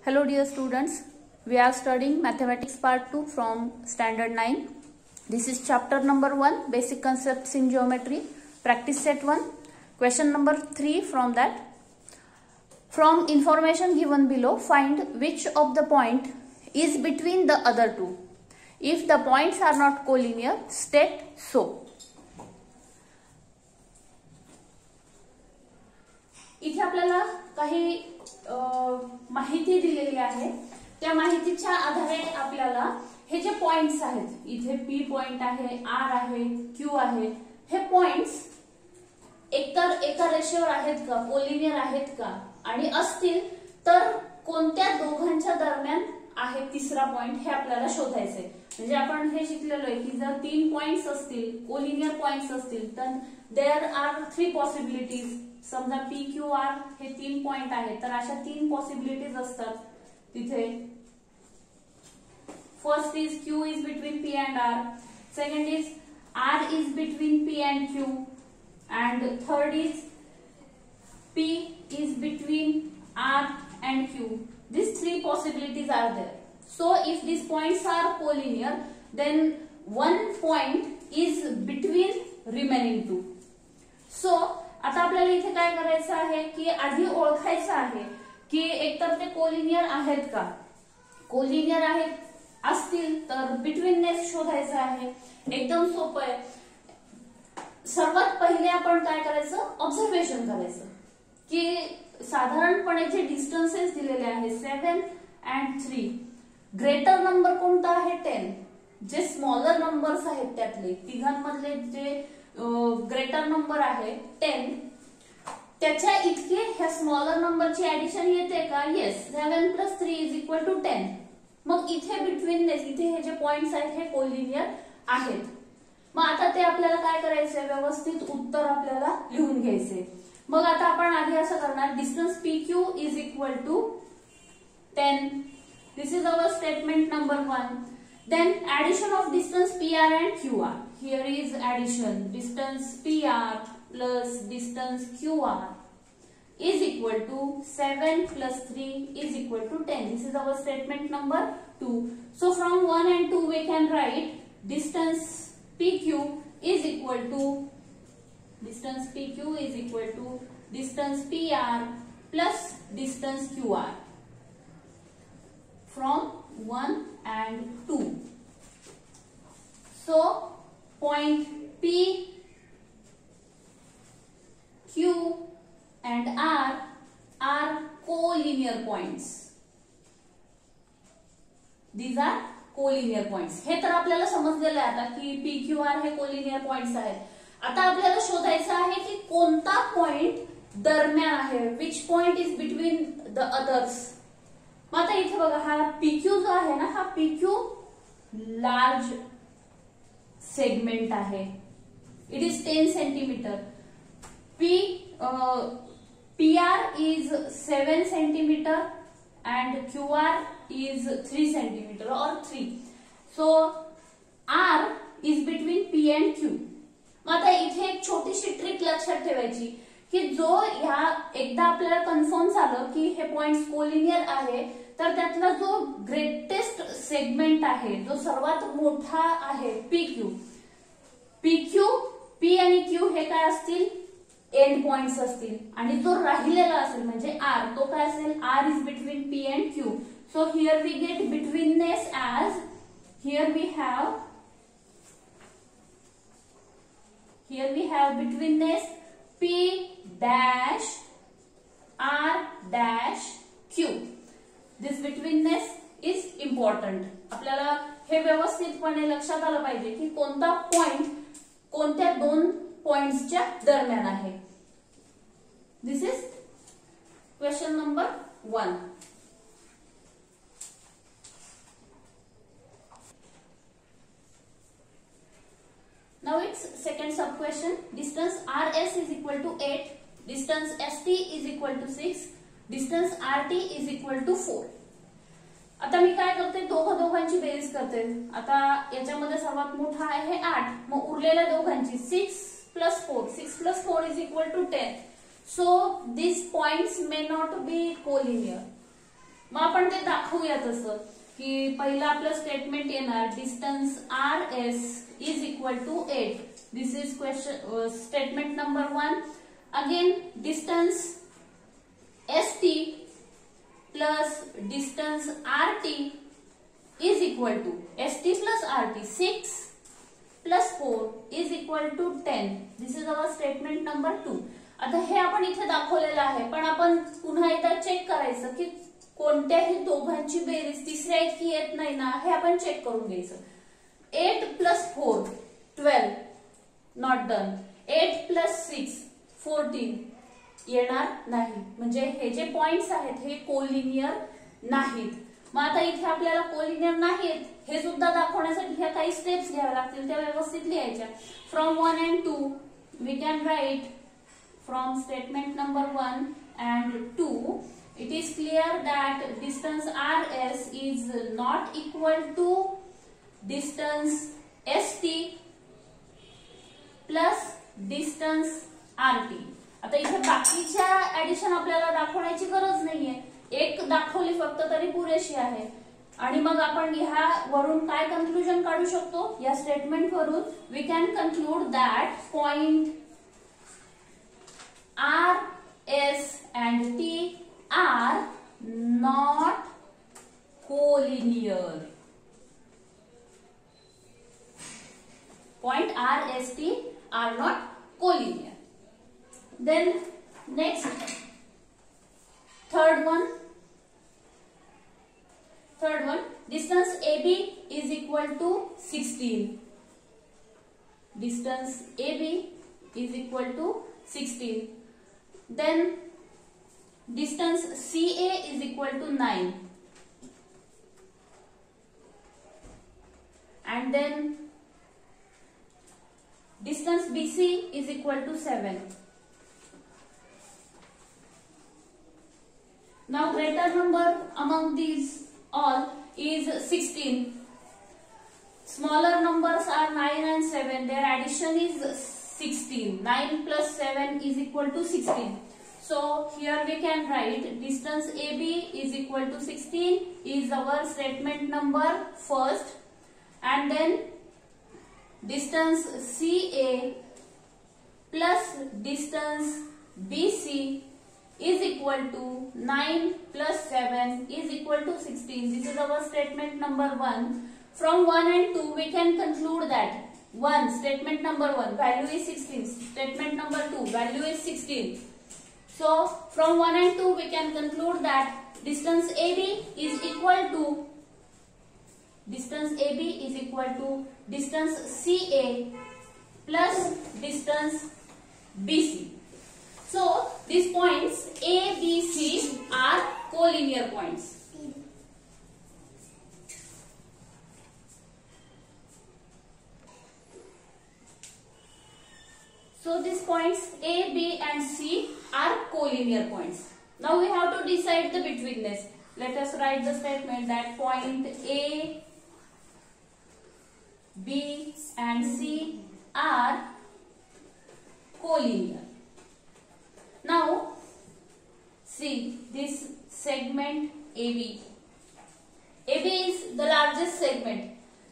Hello dear students, we are studying mathematics part 2 from standard 9. This is chapter number 1, basic concepts in geometry, practice set 1. Question number 3 from that. From information given below, find which of the point is between the other two. If the points are not collinear, state so. इथे आपल्याला काही माहिती दिलेली आहे. त्या माहितीच्या आधारे आपल्याला हे जे पॉइंट्स आहेत, इथे पी पॉइंट आहे, आर आहे, क्यू आहे, हे पॉइंट्स एकतर एका रेषेवर आहेत का, कोलिनियर आहेत का, आणि असतील तर कोणत्या दोघांच्या दरम्यान आहे तिसरा पॉइंट हे आपल्याला शोधायचंय. म्हणजे आपण हे शिकलेलो आहे की जर 3 पॉइंट्स असतील, कोलिनियर पॉइंट्स असतील, तर देयर आर 3 पॉसिबिलिटीज. समजा पी क्यू आर हे 3 पॉइंट आहेत, तर अशा 3 पॉसिबिलिटीज असतात तिथे. First is Q is between P and R, second is R is between P and Q, and third is P is between R and Q. These 3 possibilities are there. So if these points are collinear, then one point is between remaining two. So आता आपल्याला इथे काय करायचं आहे की आधी ओळखायचं आहे की एकतर ते कोलिनियर आहेत का. कोलिनियर आहेत असतील तर बिटवीननेस शोधायचं आहे. एकदम सोपं आहे. सर्वात पहिले आपण काय करायचं, ऑब्झर्वेशन करायचं की साधारणपणे जे डिस्टन्सेस दिलेले आहेत 7 and 3, ग्रेटर नंबर कोणता आहे 10. जे स्मॉलर नंबर्स आहेत त्यातले तिघांमधले जे ग्रेटर नंबर आहे 10, त्याच्या इतके ह्या स्मॉलर नंबरची ऍडिशन येते का. येस, 7 + 3 = 10. मग इथे बिटवीननेस, इथे हे जे पॉइंट्स आहेत हे कोलिनियर आहेत. मग आता ते आपल्याला काय करायचंय, व्यवस्थित उत्तर आपल्याला लिहून घ्यायचे. मग आता आपण आधी असं करणार, distance P Q is equal to 10. This is our statement number 1. Then addition of distance P R and Q R. Here is addition, distance P R plus distance Q R is equal to 7 + 3 is equal to 10. This is our statement number 2. So from 1 and 2 we can write distance PQ is equal to distance PQ is equal to distance PR plus distance QR from 1 and 2. So point P, Q and R are collinear points. These are collinear points. हे तर आपल्याला समजलेलं आहे आता की PQR हे collinear points आहेत. आता आपल्याला शोधायचं आहे की कोणता पॉइंट दरम्यान आहे, which point is between the others. मग आता इथे बघा, हा PQ जो आहे ना, हा PQ लार्ज सेगमेंट आहे. It is 10 centimetre. PR is 7 centimetre and QR is 3 centimeter or 3. So R is between P and Q. मग आता इथे एक छोटीशी ट्रिक लक्षात ठेवायची की जो ह्या एकदा आपल्याला कन्फर्म झालं की हे पॉइंट्स कोलिनियर आहे, तर त्यातला जो ग्रेटेस्ट सेगमेंट आहे, जो सर्वात मोठा आहे PQ. P आणि Q हे काय असतील, एंड पॉइंट्स असतील, आणि जो राहिलेला असेल म्हणजे R, तो काय असेल, R is between P and Q. So here we get betweenness as, here we have betweenness P dash R dash Q. This betweenness is important. आपल्याला हे व्यवस्थितपणे लक्षात आलं पाहिजे की कोणता पॉइंट कोणत्या 2 पॉइंट्सच्या दरम्यान आहे. This is question number 1. Now it's second sub question. Distance RS is equal to 8. Distance ST is equal to 6. Distance RT is equal to 4. आता मी काय करते, दोघांची बेरीज करते. आता याच्यामध्ये सर्वात मोठा आहे 8, मग उरलेल्या दोघांची 6 + 4. 6 + 4 is equal to 10. So these points may not be collinear. मग आपण ते दाखवूया तसं की पहिलं आपलं स्टेटमेंट येणार distance RS is equal to 8. This is question statement number 1. Again distance ST plus distance RT is equal to ST plus RT 6 plus 4 is equal to 10. This is our statement number 2. आता हे आपण इथे दाखवलेलं आहे, पण आपण पुन्हा एकदा check करायचं की कोणत्याही दोघांची बेरीज तिसऱ्या इतकी येत नाही ना, हे आपण चेक करून घ्यायचं. 8 plus 4 12 नॉट डन. 8 plus 6 14 येणार नाही, म्हणजे हे जे पॉइंट्स आहेत हे कोलिनियर नाहीत. मग आता इथे आपल्याला कोलिनियर नाहीत हे सुद्धा दाखवण्यासाठी ह्या काही स्टेप्स घ्याव्या लागतील, त्या व्यवस्थित लिहायच्या. From 1 and 2 we can write from statement number 1 and 2 it is clear that distance RS is not equal to distance ST plus distance RT. आता इथे बाकीच्या ऍडिशन आपल्याला दाखवण्याची गरज नाहीये, एक दाखवली फक्त तरी पुरेशी आहे. आणि मग आपण ह्या वरून काय कंक्लुजन काढू शकतो, या स्टेटमेंट वरून we can conclude that point RS and T are not collinear. Point RST are not collinear. Then next third one distance AB is equal to 16. Distance AB is equal to 16. Then distance CA is equal to 9. And then distance BC is equal to 7. Now greater number among these all is 16. Smaller numbers are 9 and 7. Their addition is 16. 9 plus 7 is equal to 16. So here we can write distance AB is equal to 16 is our statement number first. And then distance CA plus distance BC is equal to 9 plus 7 is equal to 16. This is our statement number 1. From 1 and 2 we can conclude that 1 statement number 1 value is 16, statement number 2 value is 16. So from 1 and 2 we can conclude that distance AB is equal to distance CA plus distance BC. So these points A, B, C are collinear points. So these points A, B and C are collinear points. Now we have to decide the betweenness. Let us write the statement that point A, B and C are collinear. Now see this segment AB. AB is the largest segment.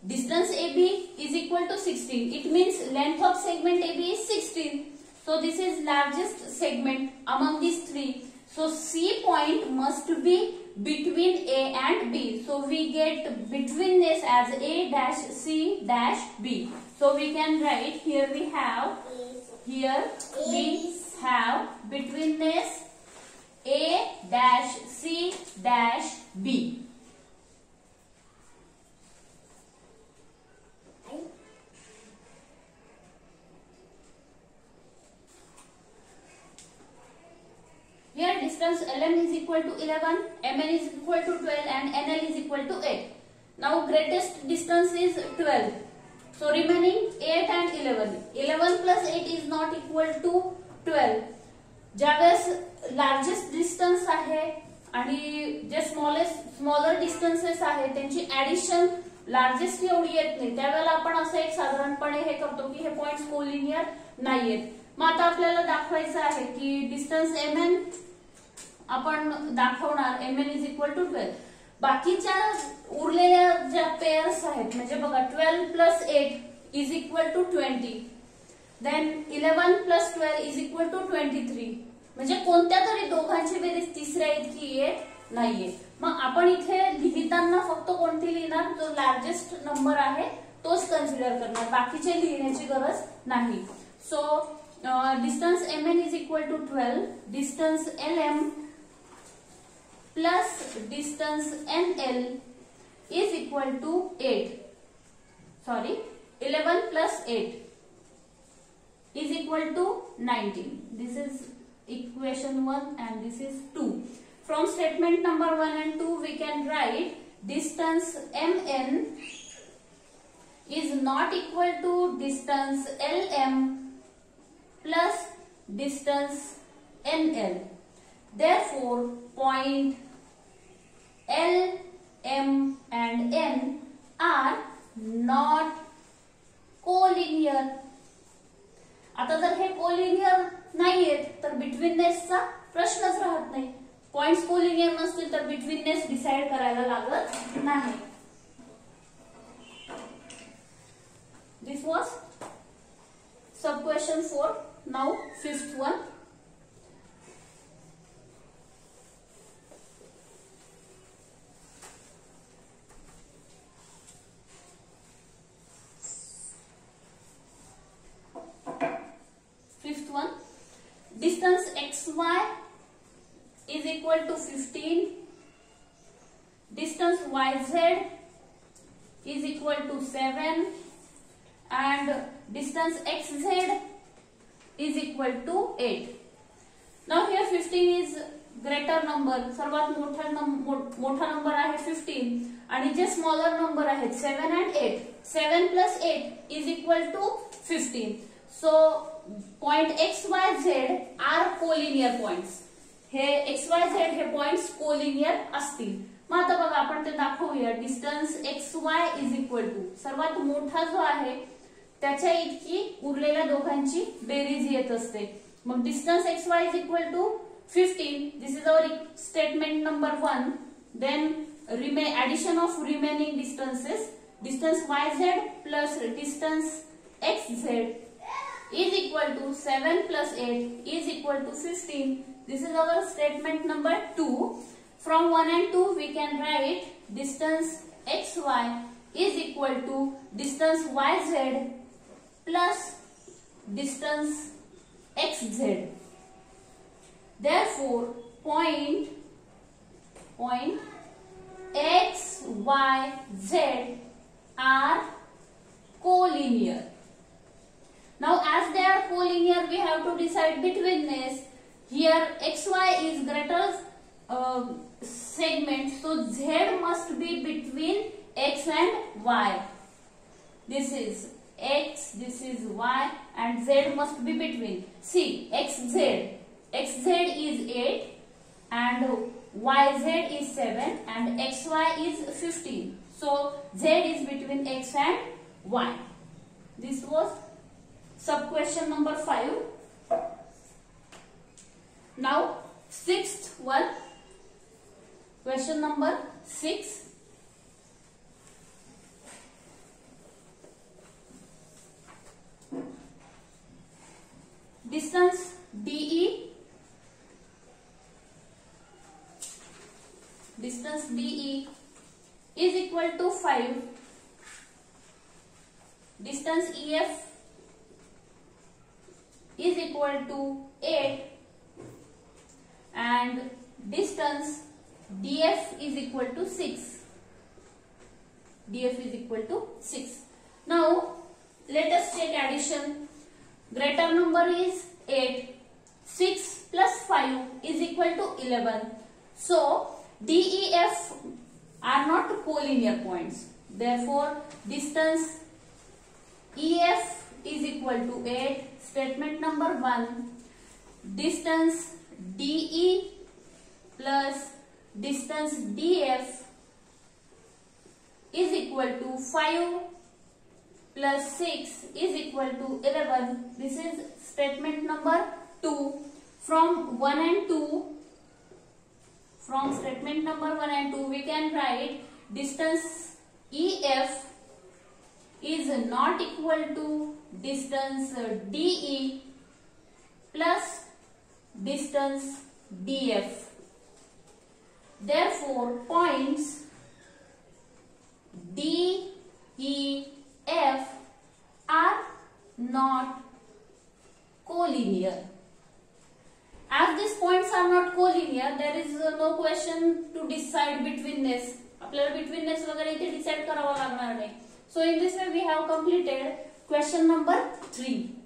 Distance AB is equal to 16. It means length of segment AB is 16. So this is largest segment among these three. So C point must be between A and B. So we get betweenness as A dash C dash B. So we can write here we have betweenness A dash C dash B. Here distance LM is equal to 11, MN is equal to 12 and NL is equal to 8. Now greatest distance is 12. So remaining 8 and 11. 11 plus 8 is not equal to 12. ज्यावेळेस largest distance आहे आणि जे smaller distances आहे त्यांची addition largest एवढी येत नाही, त्यावेळेला आपण असं एक साधारणपणे हे करतो की हे पॉइंट्स कोलिनियर नाहीयेत. मग आता आपल्याला दाखवायचं आहे की डिस्टन्स MN आपण दाखवणार mn इज इक्वल टू 12. बाकीच्या उरलेल्या ज्या पेअर्स आहेत म्हणजे बघा 12 plus 8 is equal to 20, then 11 plus 12 is equal to 23. म्हणजे कोणत्या तरी दोघांची बेरीज तिसऱ्या इतकी येत नाहीये. मग आपण इथे लिहिताना फक्त कोणती लिहिणार, जो लार्जेस्ट नंबर आहे तोच कन्सिडर करणार, बाकीचे लिहिण्याची गरज नाही. So distance mn is equal to 12, distance lm plus distance NL is equal to 8. Sorry, 11 plus 8 is equal to 19. This is equation 1 and this is 2. From statement number 1 and 2 we can write distance MN is not equal to distance LM plus distance NL. Therefore, point L, M and N are not collinear. आता जर हे collinear नाहीयेत तर बिटवीननेसचा प्रश्नच राहत नाही. Points collinear नसतील तर betweenness decide करायला लागत नाही. This was sub question 4. Now fifth one. Fifth one, distance xy is equal to 15, distance yz is equal to 7 and distance xz is equal to 8. Now here 15 is greater number, सर्वात मोठा number आहे 15 आणि जे smaller number आहेत 7 and 8. 7 plus 8 is equal to 15. So point XYZ are collinear points. हे XYZ हे points collinear असतील. मग आता बघा आपण ते दाखवूया. Distance XY is equal to सर्वात मोठा जो आहे त्याच्या इतकी उरलेल्या दोघांची बेरीज येत असते. मग distance XY is equal to 15. This is our statement number 1. Then addition of remaining distances. Distance YZ plus distance XZ is equal to 7 plus 8 is equal to 15. This is our statement number 2. From 1 and 2 we can write distance XY is equal to distance YZ plus distance XZ. Therefore point X, Y, Z are collinear. Now as they are collinear we have to decide betweenness. Here XY is greater segment, so Z must be between X and Y. This is X, this is Y and Z must be between. See XZ is 8 and YZ is 7 and XY is 15. So Z is between X and Y. This was sub question number 5. Now sixth one, question number 6. Distance DE is equal to 5. Distance EF is equal to 8 and distance DF is equal to 6. Now let us check addition. Greater number is 8. 6 plus 5 is equal to 11. So DEF are not collinear points. Therefore distance EF is equal to 8. Statement number 1. Distance DE plus distance DF is equal to 5 plus 6 is equal to 11. This is statement number 2. From 1 and 2 from statement number 1 and 2 we can write distance EF is not equal to distance DE plus distance DF. Therefore, points D, E, F are not collinear. As these points are not collinear, there is no question to decide betweenness. आपल्याला betweenness वगैरे इथे decide करावा लागणार नाही. So in this way we have completed question number 3.